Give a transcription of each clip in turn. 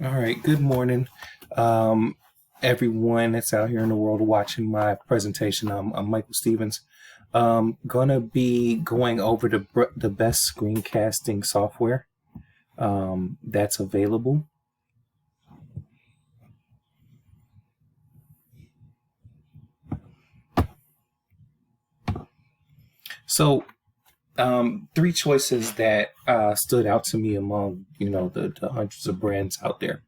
All right, good morning, everyone that's out here in the world watching my presentation. I'm Michael Stevens. Gonna be going over the best screencasting software that's available. So, three choices that stood out to me among the hundreds of brands out there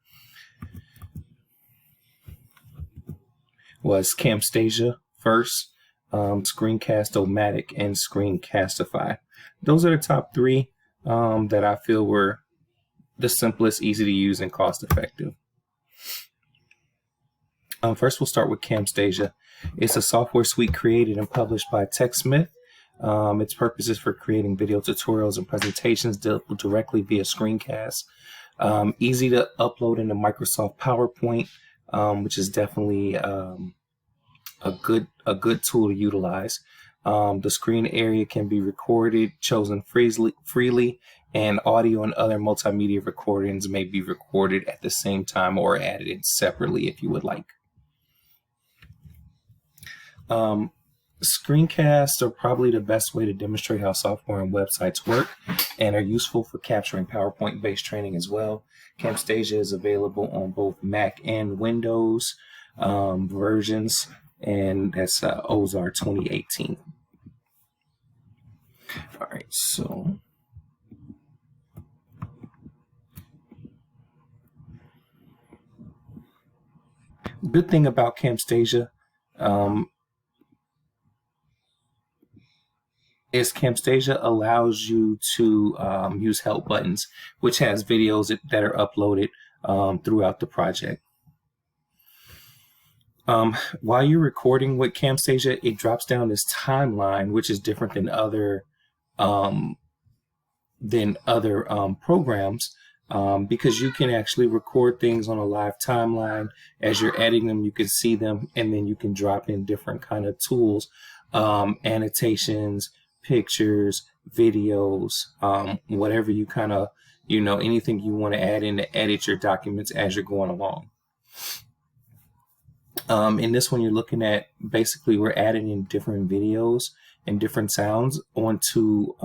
was Camtasia first, ScreencastOMatic, and Screencastify. Those are the top three that I feel were the simplest, easy to use, and cost effective. First, we'll start with Camtasia. It's a software suite created and published by TechSmith. Its purpose is for creating video tutorials and presentations directly via screencast. Easy to upload into Microsoft PowerPoint, which is definitely a good tool to utilize. The screen area can be recorded, chosen freely, and audio and other multimedia recordings may be recorded at the same time or added in separately if you would like. Screencasts are probably the best way to demonstrate how software and websites work and are useful for capturing PowerPoint-based training as well. Camtasia is available on both Mac and Windows versions, and that's OZAR 2018. All right, so good thing about Camtasia is Camtasia allows you to use help buttons, which has videos that are uploaded throughout the project. While you're recording with Camtasia, it drops down this timeline, which is different than other programs, because you can actually record things on a live timeline. As you're editing them, you can see them, and then you can drop in different kind of tools, annotations, pictures, videos, whatever you kind of, anything you want to add in to edit your documents as you're going along. In this one, you're looking at, basically, we're adding in different videos and different sounds onto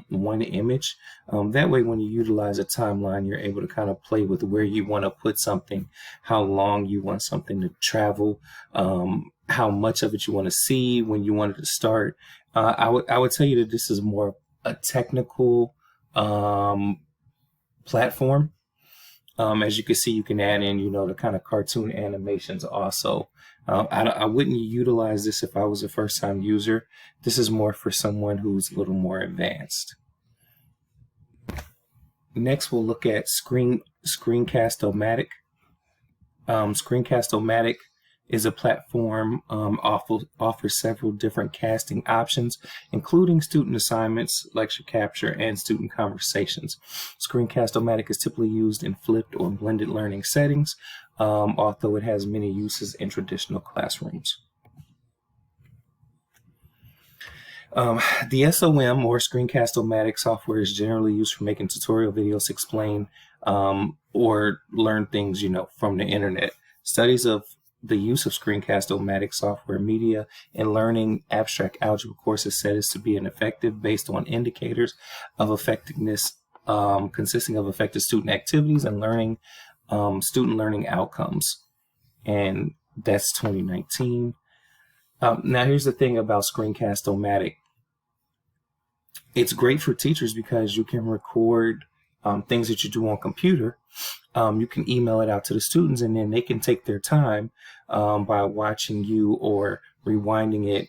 one image. That way, when you utilize a timeline, you're able to kind of play with where you want to put something, how long you want something to travel, how much of it you want to see, when you want it to start. I would tell you that this is more a technical platform. As you can see, you can add in, the kind of cartoon animations also. I wouldn't utilize this if I was a first-time user. This is more for someone who's a little more advanced. Next, we'll look at ScreencastOMatic. ScreencastOMatic is a platform offers several different casting options, including student assignments, lecture capture, and student conversations. ScreencastOMatic is typically used in flipped or blended learning settings, although it has many uses in traditional classrooms. The SOM, or ScreencastOMatic software, is generally used for making tutorial videos to explain or learn things, from the internet. Studies of the use of ScreencastOMatic software media in learning abstract algebra courses said is to be effective based on indicators of effectiveness consisting of effective student activities and student learning outcomes. And that's 2019. Now here's the thing about ScreencastOMatic. It's great for teachers because you can record things that you do on computer. You can email it out to the students, and then they can take their time by watching you or rewinding it,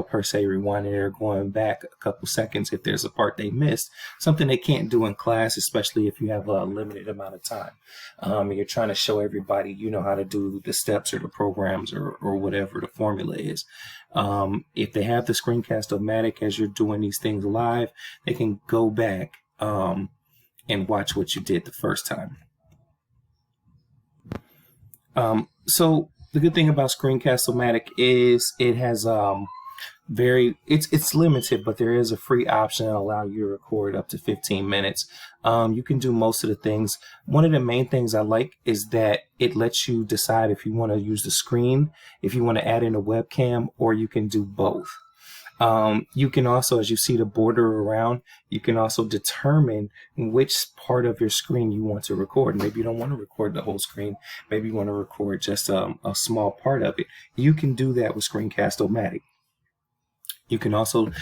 per se rewinding it or going back a couple seconds if there's a part they missed, something they can't do in class, especially if you have a limited amount of time. And you're trying to show everybody, how to do the steps or the programs or whatever the formula is. If they have the ScreencastOMatic as you're doing these things live, they can go back and watch what you did the first time. So the good thing about ScreencastOMatic is it has It's limited, but there is a free option that allows you to record up to 15 minutes. You can do most of the things. One of the main things I like is that it lets you decide if you want to use the screen, if you want to add in a webcam, or you can do both. You can also, as you see the border around, you can also determine which part of your screen you want to record. Maybe you don't want to record the whole screen. Maybe you want to record just a small part of it. You can do that with ScreencastOMatic. You can also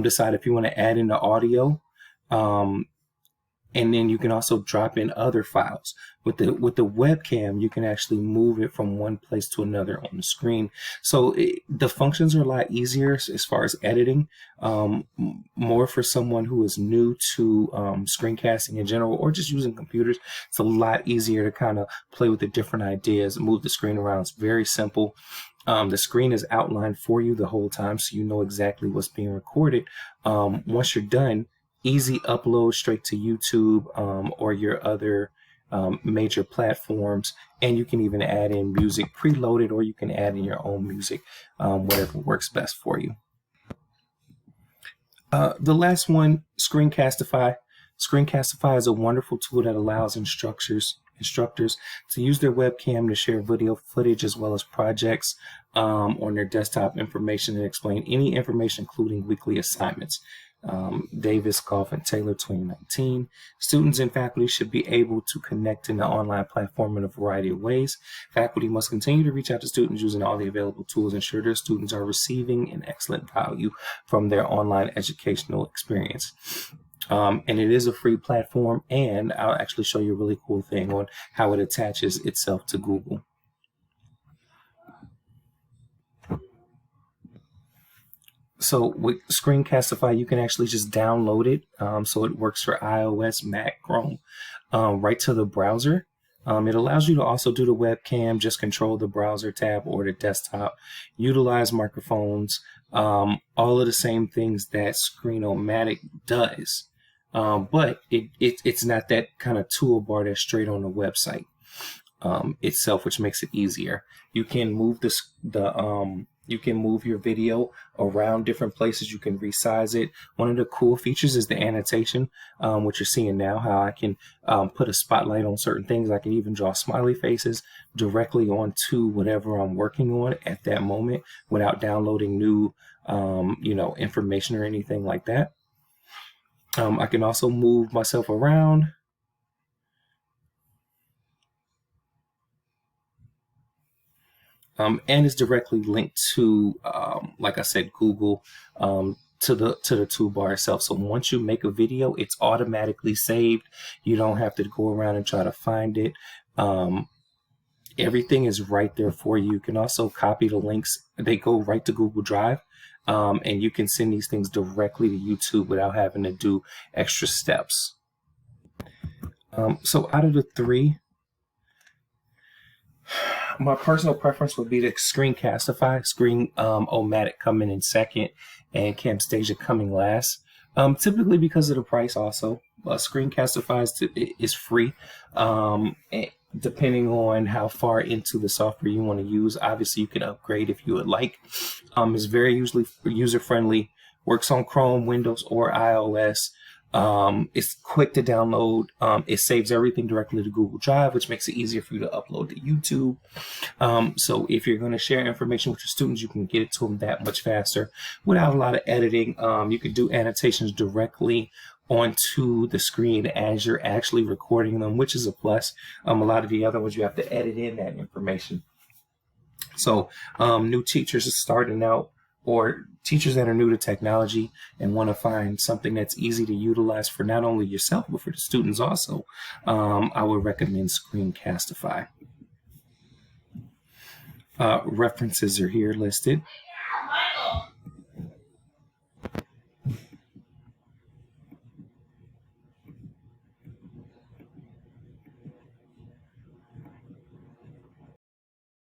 decide if you want to add in the audio, and then you can also drop in other files. With the webcam, you can actually move it from one place to another on the screen. So the functions are a lot easier as far as editing, more for someone who is new to screencasting in general, or just using computers. It's a lot easier to kind of play with the different ideas, move the screen around. It's very simple. The screen is outlined for you the whole time, so you know exactly what's being recorded. Once you're done, easy upload straight to YouTube or your other major platforms, and you can even add in music preloaded, or you can add in your own music, whatever works best for you. The last one, Screencastify. Screencastify is a wonderful tool that allows instructors to use their webcam to share video footage as well as projects on their desktop information and explain any information, including weekly assignments. Davis, Goff, and Taylor, 2019. Students and faculty should be able to connect in the online platform in a variety of ways. Faculty must continue to reach out to students using all the available tools, ensure their students are receiving an excellent value from their online educational experience. And it is a free platform, and I'll actually show you a really cool thing on how it attaches itself to Google. So with Screencastify, you can actually just download it. So it works for iOS, Mac, Chrome, right to the browser. It allows you to also do the webcam, just control the browser tab or the desktop, utilize microphones, all of the same things that ScreenOMatic does. But it's not that kind of toolbar that's straight on the website itself, which makes it easier. You can move you can move your video around different places. You can resize it. One of the cool features is the annotation, which you're seeing now, how I can put a spotlight on certain things. I can even draw smiley faces directly onto whatever I'm working on at that moment without downloading new information or anything like that. I can also move myself around. And it's directly linked to, like I said, Google, to the toolbar itself. So once you make a video, it's automatically saved. You don't have to go around and try to find it. Everything is right there for you. You can also copy the links. They go right to Google Drive. And you can send these things directly to YouTube without having to do extra steps. So out of the three, my personal preference would be the Screencastify, ScreenOMatic coming in second, and Camtasia coming last. Typically because of the price also. Screencastify is free. Depending on how far into the software you want to use, obviously you can upgrade if you would like. It's very user-friendly, works on Chrome, Windows, or iOS. It's quick to download. It saves everything directly to Google Drive, which makes it easier for you to upload to YouTube. So if you're going to share information with your students, you can get it to them that much faster without a lot of editing. You can do annotations directly onto the screen as you're actually recording them, which is a plus. A lot of the other ones, you have to edit in that information. So new teachers starting out, or teachers that are new to technology and want to find something that's easy to utilize for not only yourself, but for the students also, I would recommend Screencastify. References are here listed.